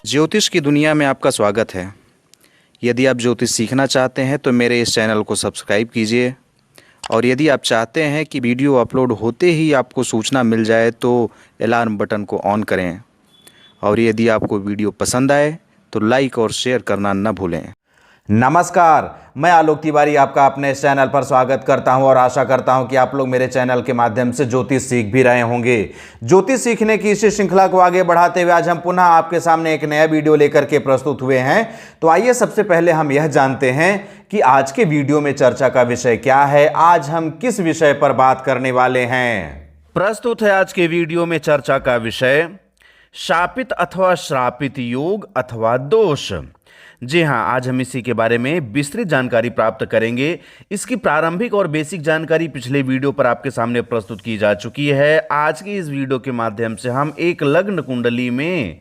ज्योतिष की दुनिया में आपका स्वागत है। यदि आप ज्योतिष सीखना चाहते हैं तो मेरे इस चैनल को सब्सक्राइब कीजिए, और यदि आप चाहते हैं कि वीडियो अपलोड होते ही आपको सूचना मिल जाए तो अलार्म बटन को ऑन करें, और यदि आपको वीडियो पसंद आए तो लाइक और शेयर करना न भूलें। नमस्कार, मैं आलोक तिवारी आपका अपने इस चैनल पर स्वागत करता हूं और आशा करता हूं कि आप लोग मेरे चैनल के माध्यम से ज्योतिष सीख भी रहे होंगे। ज्योतिष सीखने की इस श्रृंखला को आगे बढ़ाते हुए आज हम पुनः आपके सामने एक नया वीडियो लेकर के प्रस्तुत हुए हैं। तो आइए सबसे पहले हम यह जानते हैं कि आज के वीडियो में चर्चा का विषय क्या है, आज हम किस विषय पर बात करने वाले हैं। प्रस्तुत है आज के वीडियो में चर्चा का विषय शापित अथवा श्रापित योग अथवा दोष। जी हां, आज हम इसी के बारे में विस्तृत जानकारी प्राप्त करेंगे। इसकी प्रारंभिक और बेसिक जानकारी पिछले वीडियो पर आपके सामने प्रस्तुत की जा चुकी है। आज की इस वीडियो के माध्यम से हम एक लग्न कुंडली में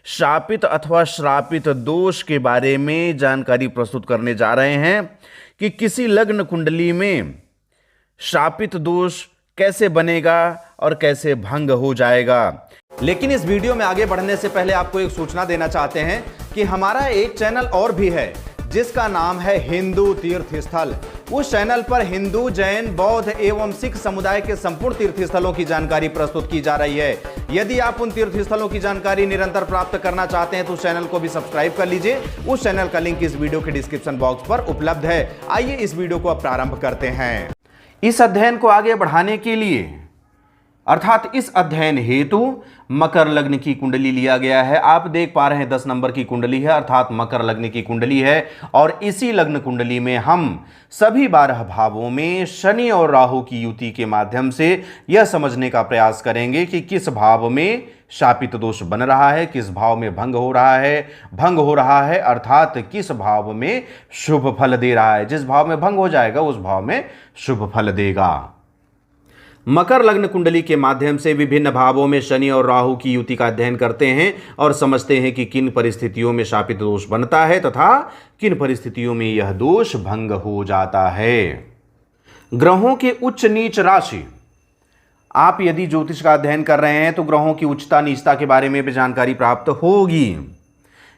शापित अथवा श्रापित दोष के बारे में जानकारी प्रस्तुत करने जा रहे हैं कि किसी लग्न कुंडली में शापित दोष कैसे बनेगा और कैसे भंग हो जाएगा। लेकिन इस वीडियो में आगे बढ़ने से पहले आपको एक सूचना देना चाहते हैं कि हमारा एक चैनल और भी है जिसका नाम है हिंदू तीर्थ स्थल। उस चैनल पर हिंदू, जैन, बौद्ध एवं सिख समुदाय के संपूर्ण तीर्थ स्थलों की जानकारी प्रस्तुत की जा रही है। यदि आप उन तीर्थ स्थलों की जानकारी निरंतर प्राप्त करना चाहते हैं तो उस चैनल को भी सब्सक्राइब कर लीजिए। उस चैनल का लिंक इस वीडियो के डिस्क्रिप्शन बॉक्स पर उपलब्ध है। आइए इस वीडियो को अब प्रारंभ करते हैं। इस अध्ययन को आगे बढ़ाने के लिए अर्थात इस अध्ययन हेतु मकर लग्न की कुंडली लिया गया है। आप देख पा रहे हैं 10 नंबर की कुंडली है, अर्थात मकर लग्न की कुंडली है। और इसी लग्न कुंडली में हम सभी 12 भावों में शनि और राहु की युति के माध्यम से यह समझने का प्रयास करेंगे कि किस भाव में शापित दोष बन रहा है, किस भाव में भंग हो रहा है अर्थात किस भाव में शुभ फल दे रहा है। जिस भाव में भंग हो जाएगा उस भाव में शुभ फल देगा। मकर लग्न कुंडली के माध्यम से विभिन्न भावों में शनि और राहु की युति का अध्ययन करते हैं और समझते हैं कि किन परिस्थितियों में शापित दोष बनता है तथा किन परिस्थितियों में यह दोष भंग हो जाता है। ग्रहों के उच्च नीच राशि। आप यदि ज्योतिष का अध्ययन कर रहे हैं तो ग्रहों की उच्चता नीचता के बारे में भी जानकारी प्राप्त होगी।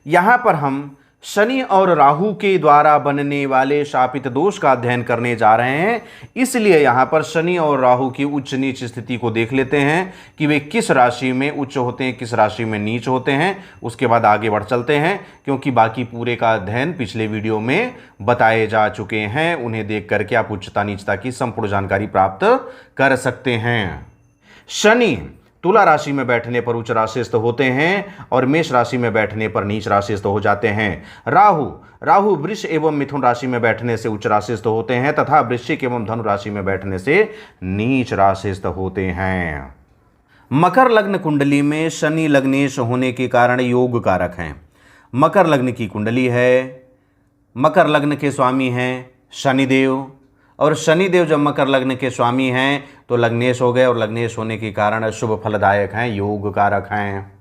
यहां पर हम शनि और राहु के द्वारा बनने वाले शापित दोष का अध्ययन करने जा रहे हैं। इसलिए यहां पर शनि और राहु की उच्च नीच स्थिति को देख लेते हैं कि वे किस राशि में उच्च होते हैं, किस राशि में नीच होते हैं। उसके बाद आगे बढ़ चलते हैं, क्योंकि बाकी पूरे का अध्ययन पिछले वीडियो में बताए जा चुके हैं। उन्हें देख करके आप उच्चता नीचता की संपूर्ण जानकारी प्राप्त कर सकते हैं। शनि तुला राशि में बैठने पर उच्च राशिस्थ होते हैं और मेष राशि में बैठने पर नीच राशिस्थ हो जाते हैं। राहु वृष एवं मिथुन राशि में बैठने से उच्च राशिस्थ होते हैं तथा वृश्चिक एवं धनु राशि में बैठने से नीच राशिस्थ होते हैं। मकर लग्न कुंडली में शनि लग्नेश होने के कारण योग कारक हैं। मकर लग्न की कुंडली है, मकर लग्न के स्वामी हैं शनिदेव, और शनिदेव जब मकर लग्न के स्वामी हैं तो लग्नेश हो गए, और लग्नेश होने के कारण शुभ फलदायक हैं, योग कारक हैं।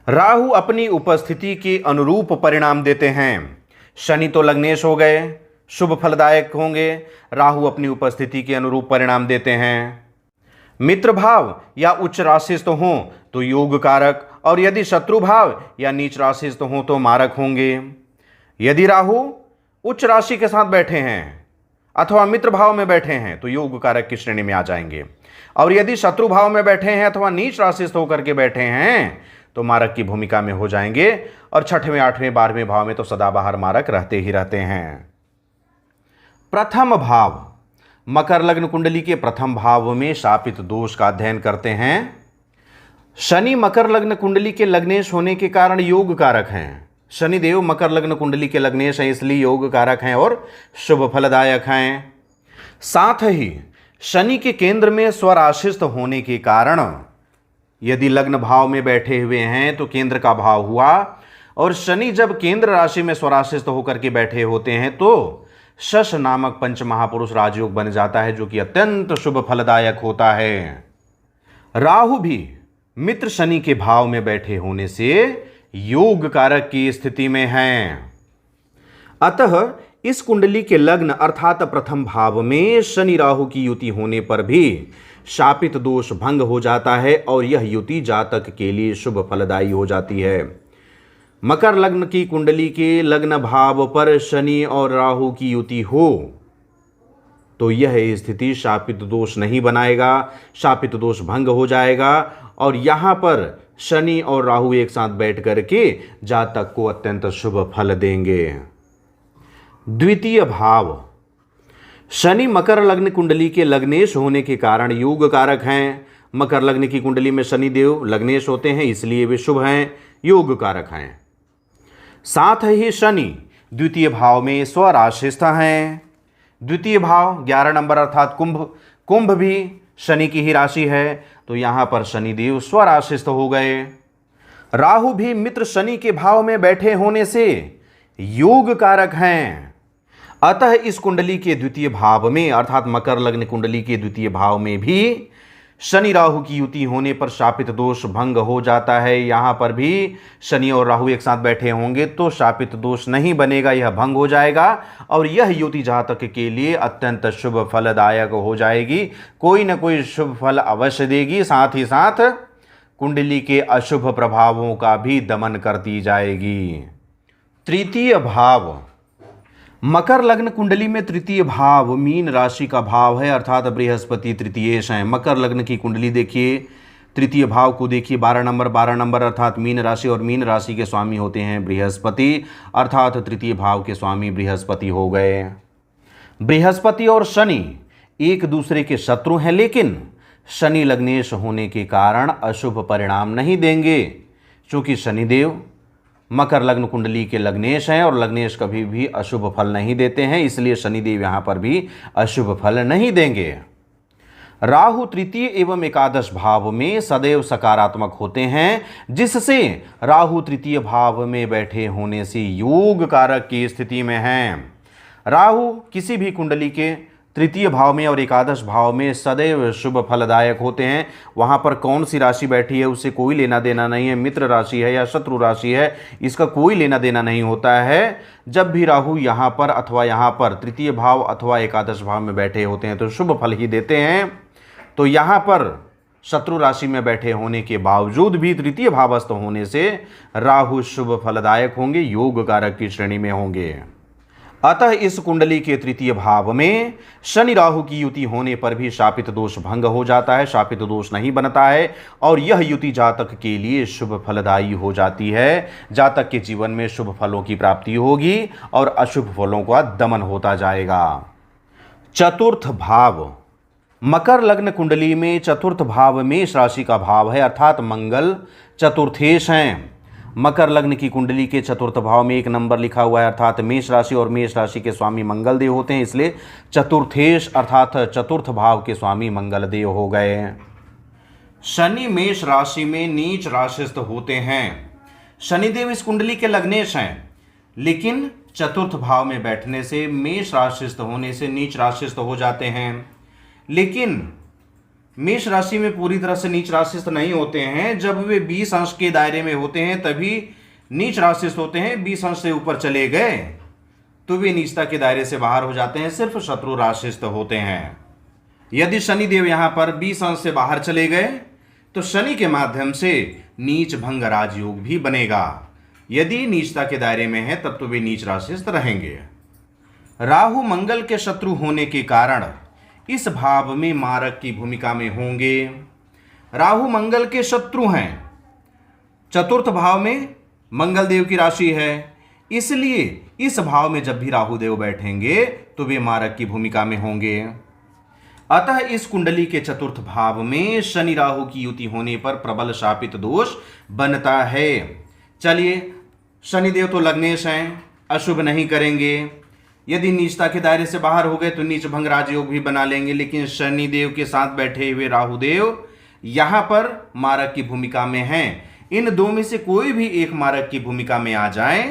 राहु अपनी उपस्थिति के अनुरूप परिणाम देते हैं। शनि तो लग्नेश हो गए, शुभ फलदायक होंगे, राहु अपनी उपस्थिति के अनुरूप परिणाम देते हैं। मित्र भाव या उच्च राशिस्थ हों तो योग कारक, और यदि शत्रु भाव या नीच राशिस्थ हों तो मारक होंगे। यदि राहु उच्च राशि के साथ बैठे हैं अथवा मित्र भाव में बैठे हैं तो योग कारक की श्रेणी में आ जाएंगे, और यदि शत्रु भाव में बैठे हैं अथवा नीच राशिस्थ होकर के बैठे हैं तो मारक की भूमिका में हो जाएंगे। और 6वें, 8वें, 12वें भाव में तो सदाबहार मारक रहते ही रहते हैं। प्रथम भाव, मकर लग्न कुंडली के प्रथम भाव में शापित दोष का अध्ययन करते हैं। शनि मकर लग्न कुंडली के लग्नेश होने के कारण योग कारक हैं। शनिदेव मकर लग्न कुंडली के लग्नेश हैं, इसलिए योग कारक हैं और शुभ फलदायक हैं। साथ ही शनि के केंद्र में स्वराशिस्थ होने के कारण यदि लग्न भाव में बैठे हुए हैं तो केंद्र का भाव हुआ, और शनि जब केंद्र राशि में स्वराशिस्थ होकर के बैठे होते हैं तो शश नामक पंच महापुरुष राजयोग बन जाता है, जो कि अत्यंत शुभ फलदायक होता है। राहु भी मित्र शनि के भाव में बैठे होने से योग कारक की स्थिति में हैं। अतः इस कुंडली के लग्न अर्थात प्रथम भाव में शनि राहु की युति होने पर भी शापित दोष भंग हो जाता है और यह युति जातक के लिए शुभ फलदायी हो जाती है। मकर लग्न की कुंडली के लग्न भाव पर शनि और राहु की युति हो तो यह स्थिति शापित दोष नहीं बनाएगा, शापित दोष भंग हो जाएगा और यहां पर शनि और राहु एक साथ बैठ करके जातक को अत्यंत शुभ फल देंगे। द्वितीय भाव, शनि मकर लग्न कुंडली के लग्नेश होने के कारण योग कारक हैं। मकर लग्न की कुंडली में शनि देव लग्नेश होते हैं, इसलिए वे शुभ हैं, योग कारक हैं। साथ ही शनि द्वितीय भाव में स्वराशिस्थ हैं। द्वितीय भाव 11 नंबर अर्थात कुंभ भी शनि की ही राशि है, तो यहां पर शनिदेव स्वराशिस्थ हो गए। राहु भी मित्र शनि के भाव में बैठे होने से योग कारक हैं। अतः इस कुंडली के द्वितीय भाव में अर्थात मकर लग्न कुंडली के द्वितीय भाव में भी शनि राहु की युति होने पर शापित दोष भंग हो जाता है। यहां पर भी शनि और राहु एक साथ बैठे होंगे तो शापित दोष नहीं बनेगा, यह भंग हो जाएगा और यह युति जातक के लिए अत्यंत शुभ फलदायक हो जाएगी, कोई न कोई शुभ फल अवश्य देगी, साथ ही साथ कुंडली के अशुभ प्रभावों का भी दमन करती जाएगी। तृतीय भाव, मकर लग्न कुंडली में तृतीय भाव मीन राशि का भाव है अर्थात बृहस्पति तृतीयेश हैं। मकर लग्न की कुंडली देखिए, तृतीय भाव को देखिए, 12 नंबर अर्थात मीन राशि और मीन राशि के स्वामी होते हैं बृहस्पति, अर्थात तृतीय भाव के स्वामी बृहस्पति हो गए। बृहस्पति और शनि एक दूसरे के शत्रु हैं, लेकिन शनि लग्नेश होने के कारण अशुभ परिणाम नहीं देंगे, क्योंकि शनिदेव मकर लग्न कुंडली के लग्नेश हैं और लग्नेश कभी भी अशुभ फल नहीं देते हैं, इसलिए शनिदेव यहां पर भी अशुभ फल नहीं देंगे। राहु तृतीय एवं एकादश भाव में सदैव सकारात्मक होते हैं, जिससे राहु तृतीय भाव में बैठे होने से योग कारक की स्थिति में हैं। राहु किसी भी कुंडली के तृतीय भाव में और एकादश भाव में सदैव शुभ फलदायक होते हैं। वहाँ पर कौन सी राशि बैठी है उससे कोई लेना देना नहीं है, मित्र राशि है या शत्रु राशि है इसका कोई लेना देना नहीं होता है। जब भी राहु यहाँ पर अथवा यहाँ पर तृतीय भाव अथवा एकादश भाव में बैठे होते हैं तो शुभ फल ही देते हैं। तो यहाँ पर शत्रु राशि में बैठे होने के बावजूद भी तृतीय भावस्थ होने से राहु शुभ फलदायक होंगे, योग कारक की श्रेणी में होंगे। अतः इस कुंडली के तृतीय भाव में शनि राहु की युति होने पर भी शापित दोष भंग हो जाता है, शापित दोष नहीं बनता है और यह युति जातक के लिए शुभ फलदायी हो जाती है। जातक के जीवन में शुभ फलों की प्राप्ति होगी और अशुभ फलों का दमन होता जाएगा। चतुर्थ भाव, मकर लग्न कुंडली में चतुर्थ भाव मेष राशि का भाव है अर्थात मंगल चतुर्थेश हैं। मकर लग्न की कुंडली के चतुर्थ भाव में 1 नंबर लिखा हुआ है अर्थात मेष राशि और मेष राशि के स्वामी मंगल देव होते हैं, इसलिए चतुर्थेश अर्थात चतुर्थ भाव के स्वामी मंगल देव हो गए। शनि मेष राशि में नीच राशिस्थ होते हैं। शनिदेव इस कुंडली के लग्नेश हैं, लेकिन चतुर्थ भाव में बैठने से मेष राशिस्थ होने से नीच राशिस्थ हो जाते हैं। लेकिन मेष राशि में पूरी तरह से नीच राशिस्थ नहीं होते हैं, जब वे 20 अंश के दायरे में होते हैं तभी नीच राशिस्थ होते हैं। 20 अंश से ऊपर चले गए तो वे नीचता के दायरे से बाहर हो जाते हैं, सिर्फ शत्रु राशिस्थ होते हैं। यदि शनिदेव यहां पर 20 अंश से बाहर चले गए तो शनि के माध्यम से नीच भंग राजयोग भी बनेगा। यदि नीचता के दायरे में है तब तो वे नीच राशिस्थ रहेंगे। राहु मंगल के शत्रु होने के कारण इस भाव में मारक की भूमिका में होंगे। राहु मंगल के शत्रु हैं, चतुर्थ भाव में मंगल देव की राशि है, इसलिए इस भाव में जब भी राहु देव बैठेंगे तो वे मारक की भूमिका में होंगे। अतः इस कुंडली के चतुर्थ भाव में शनि राहु की युति होने पर प्रबल शापित दोष बनता है। चलिए, शनिदेव तो लग्नेश हैं, अशुभ नहीं करेंगे। यदि नीचता के दायरे से बाहर हो गए तो नीच भंग राजयोग भी बना लेंगे, लेकिन शनिदेव के साथ बैठे हुए राहुदेव यहां पर मारक की भूमिका में हैं। इन दो में से कोई भी एक मारक की भूमिका में आ जाए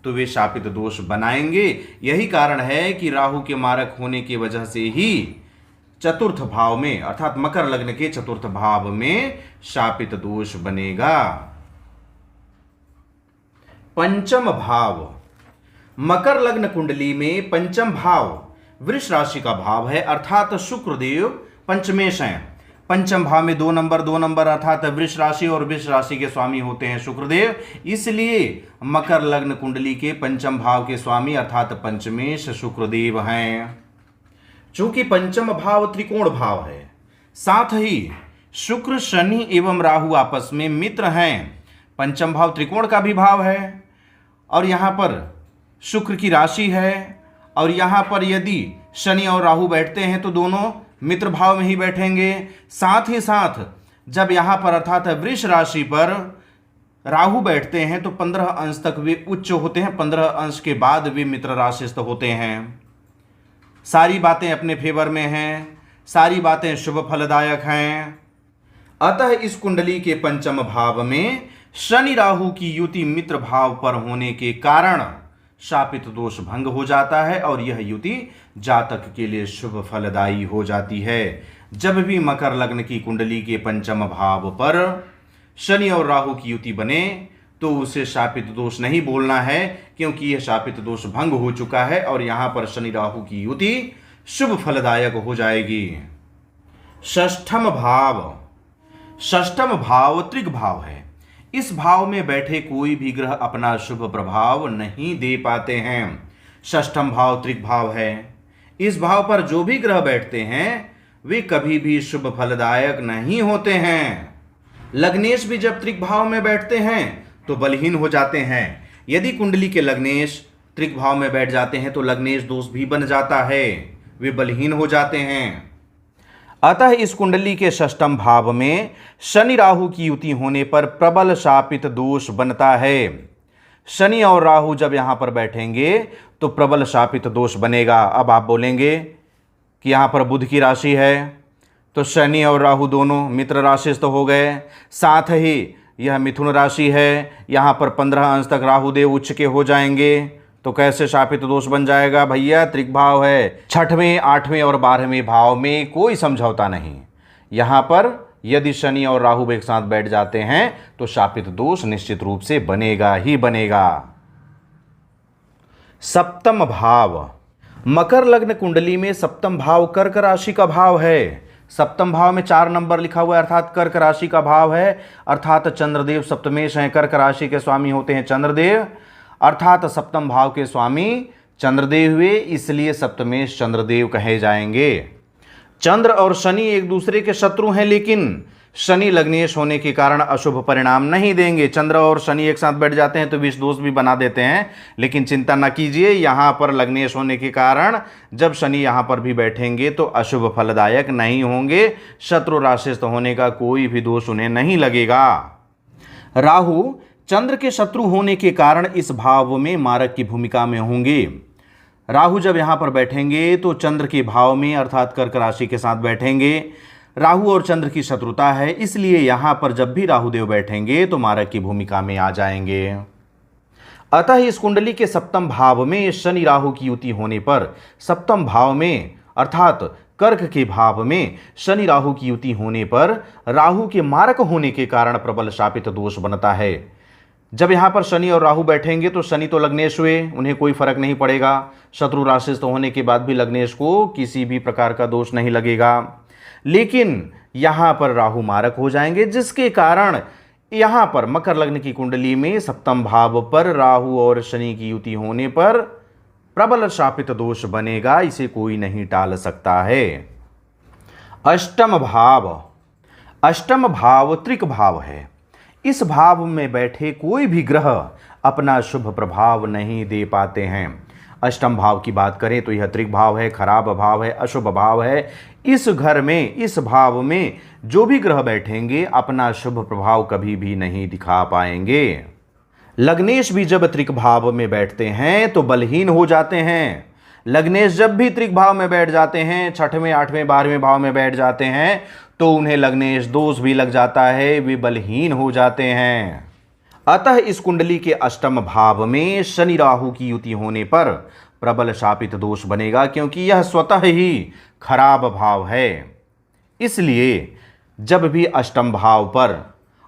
तो वे शापित दोष बनाएंगे। यही कारण है कि राहु के मारक होने की वजह से ही चतुर्थ भाव में अर्थात मकर लग्न के चतुर्थ भाव में शापित दोष बनेगा। पंचम भाव, मकर लग्न कुंडली में पंचम भाव वृष राशि का भाव है अर्थात शुक्रदेव पंचमेश हैं। पंचम भाव में 2 नंबर अर्थात वृष राशि और वृष राशि के स्वामी होते हैं शुक्रदेव, इसलिए मकर लग्न कुंडली के पंचम भाव के स्वामी अर्थात पंचमेश शुक्रदेव हैं। चूंकि पंचम भाव त्रिकोण भाव है, साथ ही शुक्र शनि एवं राहु आपस में मित्र हैं। पंचम भाव त्रिकोण का भी भाव है और यहाँ पर शुक्र की राशि है, और यहाँ पर यदि शनि और राहु बैठते हैं तो दोनों मित्र भाव में ही बैठेंगे। साथ ही साथ जब यहाँ पर अर्थात वृष राशि पर राहु बैठते हैं तो 15 अंश तक वे उच्च होते हैं, 15 अंश के बाद वे मित्र राशिस्थ होते हैं। सारी बातें अपने फेवर में हैं, सारी बातें शुभ फलदायक हैं। अतः इस कुंडली के पंचम भाव में शनि राहु की युति मित्र भाव पर होने के कारण शापित दोष भंग हो जाता है और यह युति जातक के लिए शुभ फलदायी हो जाती है। जब भी मकर लग्न की कुंडली के पंचम भाव पर शनि और राहु की युति बने तो उसे शापित दोष नहीं बोलना है, क्योंकि यह शापित दोष भंग हो चुका है और यहां पर शनि राहु की युति शुभ फलदायक हो जाएगी। षष्ठम भाव त्रिक भाव है। इस भाव में बैठे कोई भी ग्रह अपना शुभ प्रभाव नहीं दे पाते हैं। षष्ठम भाव त्रिक भाव है। इस भाव पर जो भी ग्रह बैठते हैं वे कभी भी शुभ फलदायक नहीं होते हैं। लग्नेश भी जब त्रिक भाव में बैठते हैं तो बलहीन हो जाते हैं। यदि कुंडली के लग्नेश त्रिक भाव में बैठ जाते हैं तो लग्नेश दोष भी बन जाता है, वे बलहीन हो जाते हैं। अतः इस कुंडली के षष्ठम भाव में शनि राहु की युति होने पर प्रबल शापित दोष बनता है। शनि और राहु जब यहां पर बैठेंगे तो प्रबल शापित दोष बनेगा। अब आप बोलेंगे कि यहां पर बुध की राशि है तो शनि और राहु दोनों मित्र राशिस्थ हो गए। साथ ही यह मिथुन राशि है, यहां पर 15 अंश तक राहु देव उच्च के हो जाएंगे, तो कैसे शापित दोष बन जाएगा भैया? त्रिक भाव है। 6वें, 8वें और 12वें भाव में कोई समझौता नहीं। यहां पर यदि शनि और राहु एक साथ बैठ जाते हैं तो शापित दोष निश्चित रूप से बनेगा ही बनेगा। सप्तम भाव, मकर लग्न कुंडली में सप्तम भाव कर्क राशि का भाव है। सप्तम भाव में 4 नंबर लिखा हुआ है अर्थात कर्क राशि का भाव है, अर्थात चंद्रदेव सप्तमेश हैं। कर्क राशि के स्वामी होते हैं चंद्रदेव, अर्थात सप्तम भाव के स्वामी चंद्रदेव हुए, इसलिए सप्तमेश चंद्रदेव कहे जाएंगे। चंद्र और शनि एक दूसरे के शत्रु हैं, लेकिन शनि लग्नेश होने के कारण अशुभ परिणाम नहीं देंगे। चंद्र और शनि एक साथ बैठ जाते हैं तो विष दोष भी बना देते हैं, लेकिन चिंता न कीजिए, यहाँ पर लग्नेश होने के कारण जब शनि यहाँ पर भी बैठेंगे तो अशुभ फलदायक नहीं होंगे। शत्रु राशिस्थ होने का कोई भी दोष उन्हें नहीं लगेगा। राहु चंद्र के शत्रु होने के कारण इस भाव में मारक की भूमिका में होंगे। राहु जब यहां पर बैठेंगे तो चंद्र के भाव में अर्थात कर्क राशि के साथ बैठेंगे। राहु और चंद्र की शत्रुता है, इसलिए यहां पर जब भी राहुदेव बैठेंगे तो मारक की भूमिका में आ जाएंगे। अतः इस कुंडली के सप्तम भाव में शनि राहु की युति होने पर सप्तम भाव में अर्थात कर्क के भाव में शनि राहु की युति होने पर राहु के मारक होने के कारण प्रबल शापित दोष बनता है। जब यहाँ पर शनि और राहु बैठेंगे तो शनि तो लग्नेश हुए, उन्हें कोई फर्क नहीं पड़ेगा। शत्रु राशिस्थ होने के बाद भी लग्नेश को किसी भी प्रकार का दोष नहीं लगेगा, लेकिन यहाँ पर राहु मारक हो जाएंगे, जिसके कारण यहाँ पर मकर लग्न की कुंडली में सप्तम भाव पर राहु और शनि की युति होने पर प्रबल शापित दोष बनेगा, इसे कोई नहीं टाल सकता है। अष्टम भाव त्रिक भाव है। इस भाव में बैठे कोई भी ग्रह अपना शुभ प्रभाव नहीं दे पाते हैं। अष्टम भाव की बात करें तो यह त्रिक भाव है, खराब भाव है, अशुभ भाव है। इस घर में, इस भाव में जो भी ग्रह बैठेंगे अपना शुभ प्रभाव कभी भी नहीं दिखा पाएंगे। लग्नेश भी जब त्रिक भाव में बैठते हैं तो बलहीन हो जाते हैं। लग्नेश जब भी त्रिक भाव में बैठ जाते हैं, 6वें, 8वें, 12वें भाव में बैठ जाते हैं तो उन्हें लग्नेश दोष भी लग जाता है, वे बलहीन हो जाते हैं। अतः इस कुंडली के अष्टम भाव में शनि राहु की युति होने पर प्रबल शापित दोष बनेगा, क्योंकि यह स्वतः ही खराब भाव है। इसलिए जब भी अष्टम भाव पर,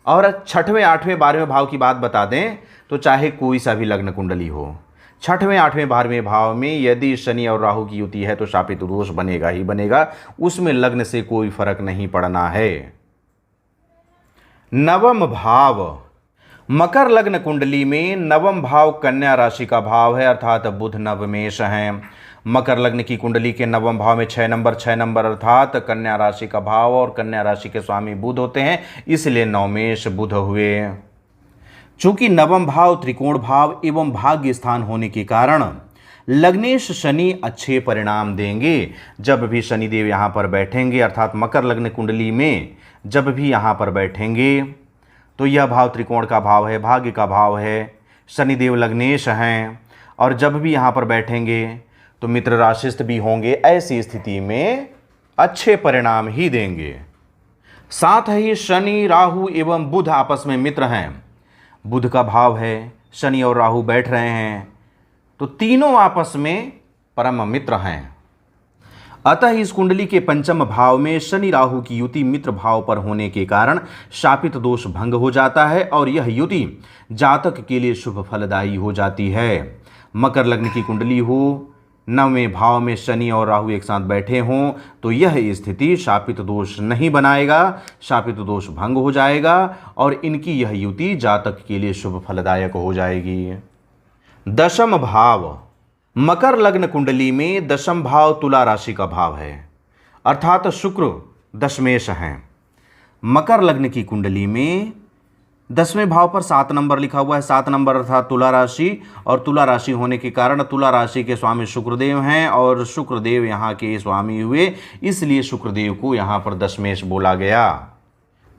और 6वें, 8वें, 12वें भाव की बात बता दें तो चाहे कोई सा भी लग्न कुंडली हो, छठवें, आठवें, 12वें भाव में यदि शनि और राहु की युति है तो शापित दोष बनेगा ही बनेगा, उसमें लग्न से कोई फर्क नहीं पड़ना है। नवम भाव, मकर लग्न कुंडली में नवम भाव कन्या राशि का भाव है, अर्थात बुध नवमेश हैं। मकर लग्न की कुंडली के नवम भाव में 6 नंबर अर्थात कन्या राशि का भाव, और कन्या राशि के स्वामी बुध होते हैं, इसलिए नवमेश बुध हुए। चूंकि नवम भाव त्रिकोण भाव एवं भाग्य स्थान होने के कारण लग्नेश शनि अच्छे परिणाम देंगे। जब भी शनिदेव यहाँ पर बैठेंगे, अर्थात मकर लग्न कुंडली में जब भी यहाँ पर बैठेंगे तो यह भाव त्रिकोण का भाव है, भाग्य का भाव है, शनिदेव लग्नेश हैं, और जब भी यहाँ पर बैठेंगे तो मित्र राशिस्थ भी होंगे। ऐसी स्थिति में अच्छे परिणाम ही देंगे। साथ ही शनि, राहु एवं बुध आपस में मित्र हैं, बुध का भाव है, शनि और राहु बैठ रहे हैं, तो तीनों आपस में परम मित्र हैं। अतः इस कुंडली के पंचम भाव में शनि राहु की युति मित्र भाव पर होने के कारण शापित दोष भंग हो जाता है और यह युति जातक के लिए शुभ फलदायी हो जाती है। मकर लग्न की कुंडली हो, नववें भाव में शनि और राहु एक साथ बैठे हों तो यह स्थिति शापित दोष नहीं बनाएगा, शापित दोष भंग हो जाएगा और इनकी यह युति जातक के लिए शुभ फलदायक हो जाएगी। दशम भाव, मकर लग्न कुंडली में दशम भाव तुला राशि का भाव है, अर्थात शुक्र दशमेश हैं। मकर लग्न की कुंडली में 10वें भाव पर 7 नंबर लिखा हुआ है, 7 नंबर अर्थात तुला राशि, और तुला राशि होने के कारण तुला राशि के स्वामी शुक्रदेव हैं और शुक्रदेव यहाँ के स्वामी हुए, इसलिए शुक्रदेव को यहाँ पर दशमेश बोला गया।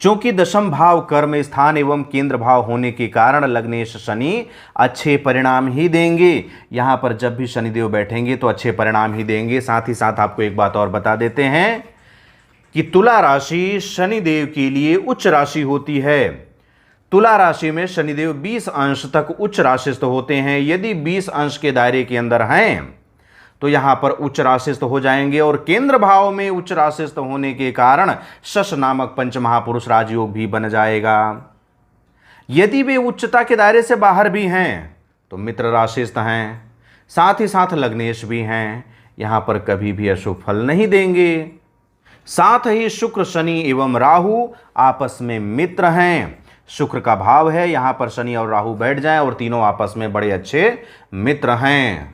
क्योंकि दशम भाव कर्म स्थान एवं केंद्र भाव होने के कारण लग्नेश शनि अच्छे परिणाम ही देंगे। यहाँ पर जब भी शनिदेव बैठेंगे तो अच्छे परिणाम ही देंगे। साथ ही साथ आपको एक बात और बता देते हैं कि तुला राशि शनिदेव के लिए उच्च राशि होती है। तुला राशि में शनिदेव 20 अंश तक उच्च राशिस्थ होते हैं। यदि 20 अंश के दायरे के अंदर हैं तो यहाँ पर उच्च राशिस्थ हो जाएंगे, और केंद्र भाव में उच्च राशिस्थ होने के कारण शश नामक पंचमहापुरुष राजयोग भी बन जाएगा। यदि वे उच्चता के दायरे से बाहर भी हैं तो मित्र राशिस्थ हैं, साथ ही साथ लग्नेश भी हैं, यहाँ पर कभी भी अशुभ फल नहीं देंगे। साथ ही शुक्र, शनि एवं राहु आपस में मित्र हैं। शुक्र का भाव है, यहाँ पर शनि और राहु बैठ जाएं और तीनों आपस में बड़े अच्छे मित्र हैं।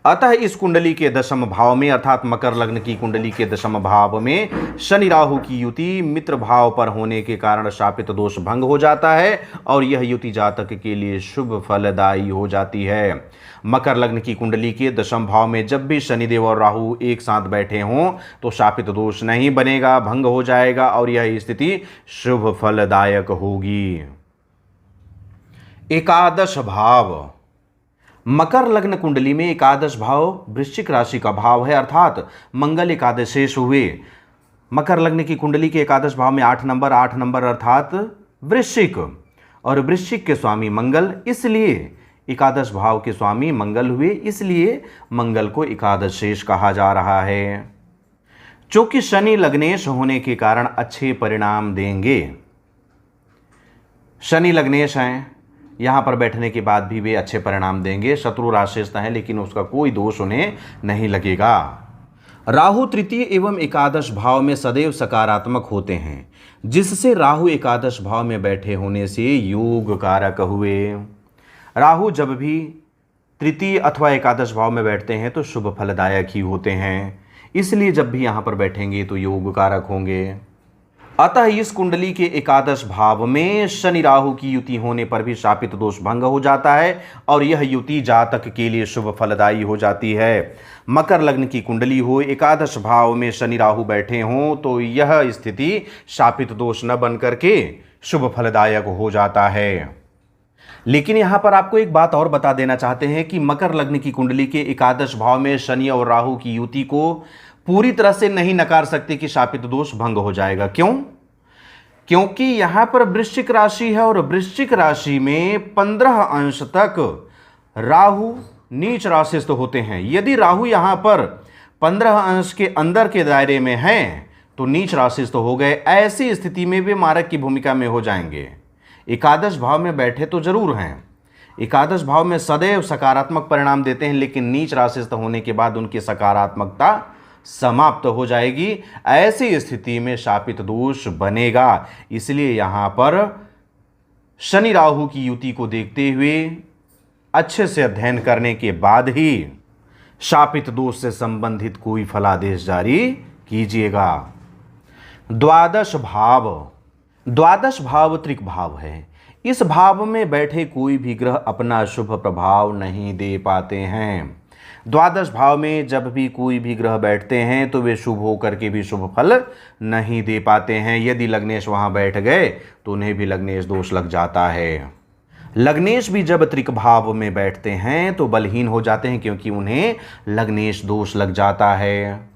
अतः इस कुंडली के दशम भाव में, अर्थात मकर लग्न की कुंडली के दशम भाव में शनि राहु की युति मित्र भाव पर होने के कारण शापित दोष भंग हो जाता है और यह युति जातक के लिए शुभ फलदायी हो जाती है। मकर लग्न की कुंडली के दशम भाव में जब भी शनिदेव और राहु एक साथ बैठे हों तो शापित दोष नहीं बनेगा, भंग हो जाएगा और यह स्थिति शुभ फलदायक होगी। एकादश भाव, मकर लग्न कुंडली में एकादश भाव वृश्चिक राशि का भाव है, अर्थात मंगल एकादशेष हुए। मकर लग्न की कुंडली के एकादश भाव में 8 नंबर अर्थात वृश्चिक, और वृश्चिक के स्वामी मंगल, इसलिए एकादश भाव के स्वामी मंगल हुए, इसलिए मंगल को एकादशेष कहा जा रहा है। चूंकि शनि लग्नेश होने के कारण अच्छे परिणाम देंगे। शनि लग्नेश हैं, यहाँ पर बैठने के बाद भी वे अच्छे परिणाम देंगे। शत्रु राशिस्थ हैं लेकिन उसका कोई दोष उन्हें नहीं लगेगा। राहु तृतीय एवं एकादश भाव में सदैव सकारात्मक होते हैं, जिससे राहु एकादश भाव में बैठे होने से योग कारक हुए। राहु जब भी तृतीय अथवा एकादश भाव में बैठते हैं तो शुभ फलदायक ही होते हैं, इसलिए जब भी यहाँ पर बैठेंगे तो योग कारक होंगे। अतः इस कुंडली के एकादश भाव में शनि राहु की युति होने पर भी शापित दोष भंग हो जाता है और यह युति जातक के लिए शुभ फलदायी हो जाती है। मकर लग्न की कुंडली हो, एकादश भाव में शनि राहु बैठे हों तो यह स्थिति शापित दोष न बन करके शुभ फलदायक हो जाता है। लेकिन यहाँ पर आपको एक बात और बता देना चाहते हैं कि मकर लग्न की कुंडली के एकादश भाव में शनि और राहु की युति को पूरी तरह से नहीं नकार सकते कि शापित दोष भंग हो जाएगा। क्यों? क्योंकि यहाँ पर वृश्चिक राशि है और वृश्चिक राशि में 15 अंश तक राहु नीच राशिस्थ होते हैं। यदि राहु यहाँ पर 15 अंश के अंदर के दायरे में हैं तो नीच राशिस्थ हो गए। ऐसी स्थिति में वे मारक की भूमिका में हो जाएंगे। एकादश भाव में बैठे तो जरूर हैं, एकादश भाव में सदैव सकारात्मक परिणाम देते हैं, लेकिन नीच राशिस्थ होने के बाद उनकी सकारात्मकता समाप्त हो जाएगी। ऐसी स्थिति में शापित दोष बनेगा। इसलिए यहां पर शनि राहु की युति को देखते हुए अच्छे से अध्ययन करने के बाद ही शापित दोष से संबंधित कोई फलादेश जारी कीजिएगा। द्वादश भाव त्रिक भाव है। इस भाव में बैठे कोई भी ग्रह अपना शुभ प्रभाव नहीं दे पाते हैं। द्वादश भाव में जब भी कोई भी ग्रह बैठते हैं तो वे शुभ होकर के भी शुभ फल नहीं दे पाते हैं। यदि लग्नेश वहां बैठ गए तो उन्हें भी लग्नेश दोष लग जाता है। लग्नेश भी जब त्रिक भाव में बैठते हैं तो बलहीन हो जाते हैं, क्योंकि उन्हें लग्नेश दोष लग जाता है।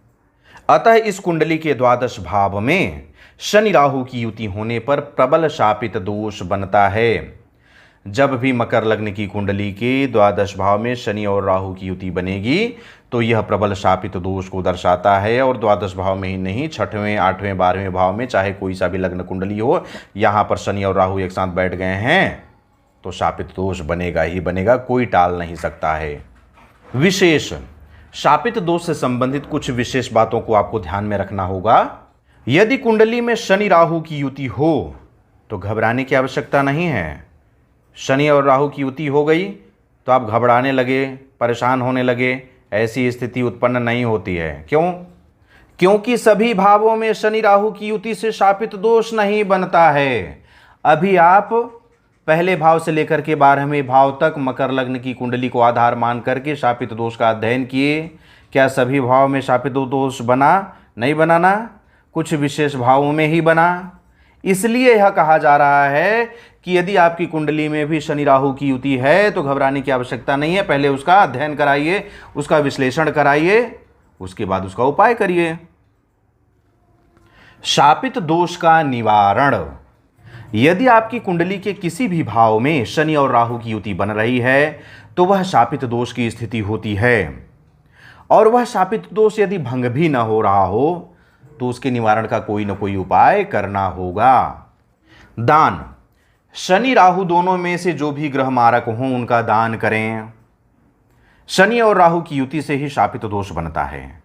अतः इस कुंडली के द्वादश भाव में शनि राहु की युति होने पर प्रबल शापित दोष बनता है। जब भी मकर लग्न की कुंडली के द्वादश भाव में शनि और राहु की युति बनेगी तो यह प्रबल शापित दोष को दर्शाता है। और द्वादश भाव में ही नहीं, 6वें, 8वें, 12वें भाव में चाहे कोई सा भी लग्न कुंडली हो, यहाँ पर शनि और राहु एक साथ बैठ गए हैं तो शापित दोष बनेगा ही बनेगा, कोई टाल नहीं सकता है। विशेष शापित दोष से संबंधित कुछ विशेष बातों को आपको ध्यान में रखना होगा। यदि कुंडली में शनि राहु की युति हो तो घबराने की आवश्यकता नहीं है। शनि और राहु की युति हो गई तो आप घबराने लगे, परेशान होने लगे, ऐसी स्थिति उत्पन्न नहीं होती है। क्यों? क्योंकि सभी भावों में शनि राहु की युति से शापित दोष नहीं बनता है। अभी आप पहले भाव से लेकर के 12वें भाव तक मकर लग्न की कुंडली को आधार मान करके शापित दोष का अध्ययन किए। क्या सभी भाव में शापित दोष बना? नहीं बनाना, कुछ विशेष भावों में ही बना। इसलिए यह कहा जा रहा है कि यदि आपकी कुंडली में भी शनि राहु की युति है तो घबराने की आवश्यकता नहीं है। पहले उसका अध्ययन कराइए, उसका विश्लेषण कराइए, उसके बाद उसका उपाय करिए। शापित दोष का निवारण। यदि आपकी कुंडली के किसी भी भाव में शनि और राहु की युति बन रही है तो वह शापित दोष की स्थिति होती है। और वह शापित दोष यदि भंग भी न हो रहा हो तो उसके निवारण का कोई न कोई उपाय करना होगा। दान। शनि राहु दोनों में से जो भी ग्रह मारक हों उनका दान करें। शनि और राहु की युति से ही शापित दोष बनता है।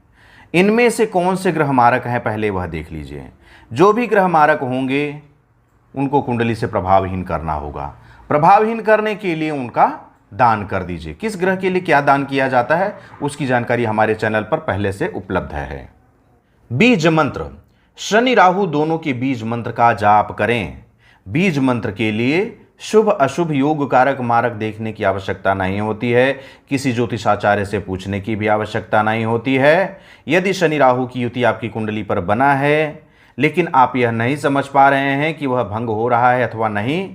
इनमें से कौन से ग्रह मारक हैं पहले वह देख लीजिए। जो भी ग्रह मारक होंगे उनको कुंडली से प्रभावहीन करना होगा। प्रभावहीन करने के लिए उनका दान कर दीजिए। किस ग्रह के लिए क्या दान किया जाता है उसकी जानकारी हमारे चैनल पर पहले से उपलब्ध है। बीज मंत्र। शनि राहु दोनों के बीज मंत्र का जाप करें। बीज मंत्र के लिए शुभ अशुभ योग कारक मारक देखने की आवश्यकता नहीं होती है। किसी ज्योतिषाचार्य से पूछने की भी आवश्यकता नहीं होती है। यदि शनि राहु की युति आपकी कुंडली पर बना है लेकिन आप यह नहीं समझ पा रहे हैं कि वह भंग हो रहा है अथवा नहीं,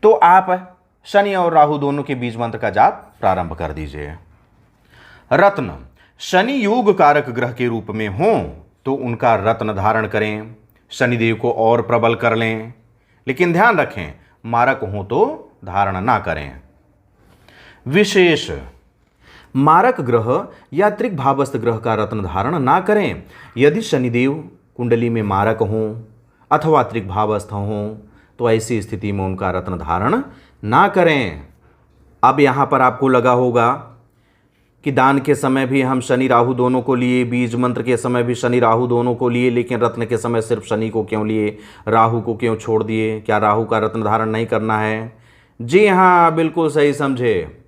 तो आप शनि और राहु दोनों के बीज मंत्र का जाप प्रारंभ कर दीजिए। रत्न। शनि योग कारक ग्रह के रूप में हों तो उनका रत्न धारण करें। शनिदेव को और प्रबल कर लें, लेकिन ध्यान रखें मारक हों तो धारण ना करें। विशेष। मारक ग्रह या त्रिक भावस्थ ग्रह का रत्न धारण ना करें। यदि शनिदेव कुंडली में मारक हों अथवा त्रिक भावस्थ हों तो ऐसी स्थिति में उनका रत्न धारण ना करें। अब यहाँ पर आपको लगा होगा कि दान के समय भी हम शनि राहु दोनों को लिए, बीज मंत्र के समय भी शनि राहु दोनों को लिए, लेकिन रत्न के समय सिर्फ शनि को क्यों लिए, राहु को क्यों छोड़ दिए? क्या राहु का रत्न धारण नहीं करना है? जी हाँ, बिल्कुल सही समझे।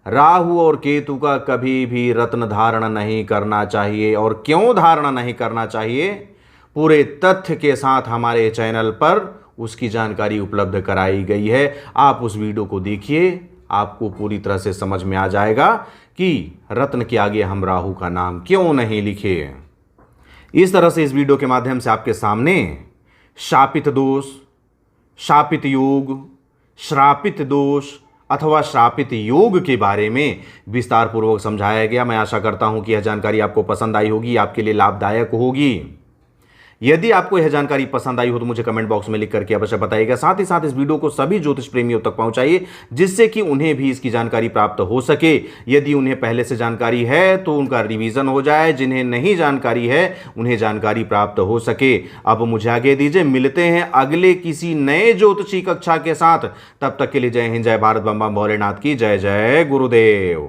राहु और केतु का कभी भी रत्न धारण नहीं करना चाहिए। और क्यों धारण नहीं करना चाहिए, पूरे तथ्य के साथ हमारे चैनल पर उसकी जानकारी उपलब्ध कराई गई है। आप उस वीडियो को देखिए, आपको पूरी तरह से समझ में आ जाएगा कि रत्न के आगे हम राहु का नाम क्यों नहीं लिखे। इस तरह से इस वीडियो के माध्यम से आपके सामने शापित दोष, शापित योग, श्रापित दोष अथवा श्रापित योग के बारे में विस्तार पूर्वक समझाया गया। मैं आशा करता हूं कि यह जानकारी आपको पसंद आई होगी, आपके लिए लाभदायक होगी। यदि आपको यह जानकारी पसंद आई हो तो मुझे कमेंट बॉक्स में लिख करके अवश्य बताइएगा। साथ ही साथ इस वीडियो को सभी ज्योतिष प्रेमियों तक पहुंचाइए, जिससे कि उन्हें भी इसकी जानकारी प्राप्त हो सके। यदि उन्हें पहले से जानकारी है तो उनका रिवीजन हो जाए, जिन्हें नहीं जानकारी है उन्हें जानकारी प्राप्त हो सके। अब मुझे आगे दीजिए, मिलते हैं अगले किसी नए ज्योतिषी कक्षा के साथ। तब तक के लिए जय हिंद, जय भारत, बम बम भोलेनाथ की जय। जय गुरुदेव।